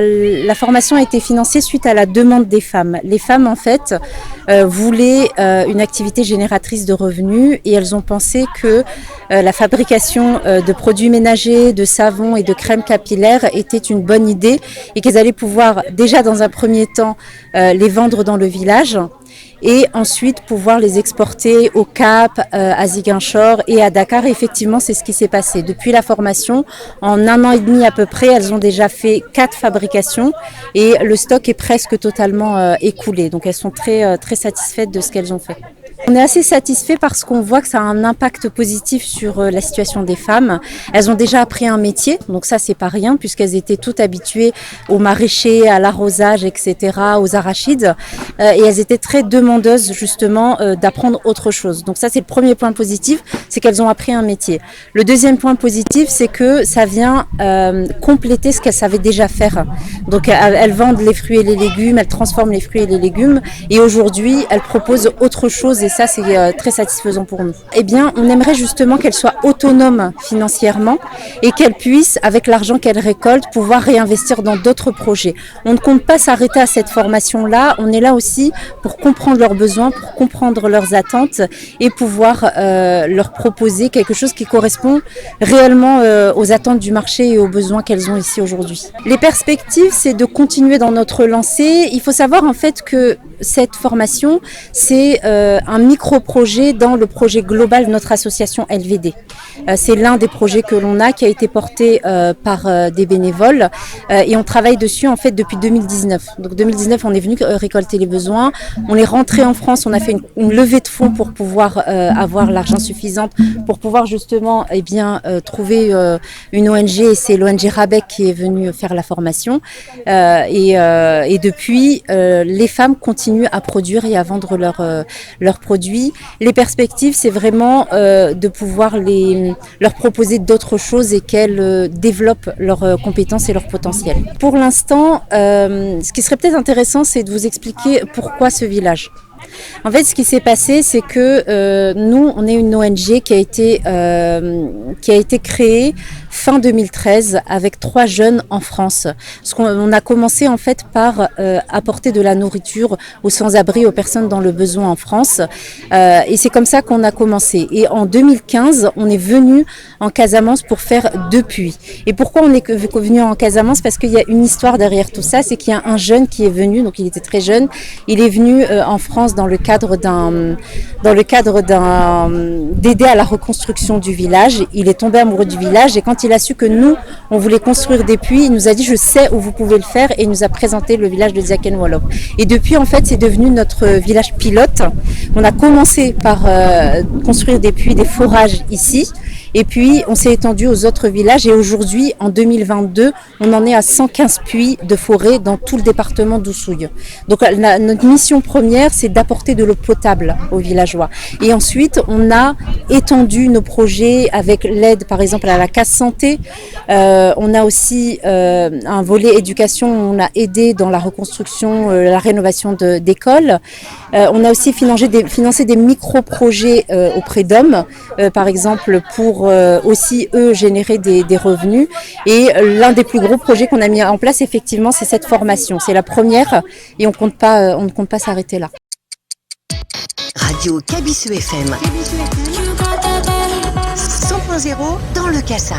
la formation a été financée suite à la demande des femmes. Les femmes, en fait, voulaient une activité génératrice de revenus et elles ont pensé que la fabrication de produits ménagers, de savons et de crèmes capillaires était une bonne idée et qu'elles allaient pouvoir déjà dans un premier temps les vendre dans le village et ensuite pouvoir les exporter au Cap, à Ziguinchor et à Dakar. Et effectivement, c'est ce qui s'est passé. Depuis la formation, en 1 an et demi à peu près, elles ont déjà fait 4 fabrications et le stock est presque totalement écoulé. Donc elles sont très satisfaites de ce qu'elles ont fait. On est assez satisfait parce qu'on voit que ça a un impact positif sur la situation des femmes. Elles ont déjà appris un métier, donc ça c'est pas rien puisqu'elles étaient toutes habituées au maraîcher, à l'arrosage, etc., aux arachides. Et elles étaient très demandeuses justement d'apprendre autre chose. Donc ça c'est le premier point positif, c'est qu'elles ont appris un métier. Le deuxième point positif, c'est que ça vient compléter ce qu'elles savaient déjà faire. Donc elles vendent les fruits et les légumes, elles transforment les fruits et les légumes et aujourd'hui elles proposent autre chose et ça c'est très satisfaisant pour nous. Eh bien on aimerait justement qu'elles soient autonomes financièrement et qu'elles puissent avec l'argent qu'elles récoltent pouvoir réinvestir dans d'autres projets. On ne compte pas s'arrêter à cette formation-là, on est là aussi pour comprendre leurs besoins, pour comprendre leurs attentes et pouvoir leur proposer quelque chose qui correspond réellement aux attentes du marché et aux besoins qu'elles ont ici aujourd'hui. Les perspectives, c'est de continuer dans notre lancée. Il faut savoir en fait que cette formation, c'est un micro-projet dans le projet global de notre association LVD. C'est l'un des projets que l'on a qui a été porté par des bénévoles et on travaille dessus en fait depuis 2019. Donc 2019, on est venu récolter les besoins. On est rentré en France, on a fait une levée de fonds pour pouvoir avoir l'argent suffisant pour pouvoir justement trouver une ONG et c'est l'ONG Rabec qui est venue faire la formation et depuis les femmes continuent à produire et à vendre leurs produits. Les perspectives, c'est vraiment de pouvoir leur proposer d'autres choses et qu'elles développent leurs compétences et leur potentiel. Pour l'instant, ce qui serait peut-être intéressant, c'est de vous expliquer pourquoi ce village. En fait, ce qui s'est passé, c'est que nous, on est une ONG qui a été créée fin 2013 avec 3 jeunes en France. On a commencé en fait par apporter de la nourriture aux sans-abri, aux personnes dans le besoin en France. Et c'est comme ça qu'on a commencé. Et en 2015, on est venu en Casamance pour faire 2 puits. Et pourquoi on est venu en Casamance? Parce qu'il y a une histoire derrière tout ça, c'est qu'il y a un jeune qui est venu, donc il était très jeune, il est venu en France dans le cadre d'aider à la reconstruction du village. Il est tombé amoureux du village et quand il a su que nous, on voulait construire des puits, il nous a dit je sais où vous pouvez le faire et il nous a présenté le village de Ziaken-Wallop. Et depuis en fait c'est devenu notre village pilote. On a commencé par construire des puits, des forages ici. Et puis, on s'est étendu aux autres villages et aujourd'hui, en 2022, on en est à 115 puits de forêt dans tout le département d'Oussouye. Donc, notre mission première, c'est d'apporter de l'eau potable aux villageois. Et ensuite, on a étendu nos projets avec l'aide, par exemple, à la case santé. On a aussi un volet éducation, on a aidé dans la reconstruction, la rénovation d'écoles. On a aussi financé des micro-projets auprès d'hommes, par exemple, pour aussi eux générer des revenus et l'un des plus gros projets qu'on a mis en place effectivement c'est cette formation, c'est la première et on ne compte pas s'arrêter là. Radio Kabisu FM 100.0 dans le Cassa.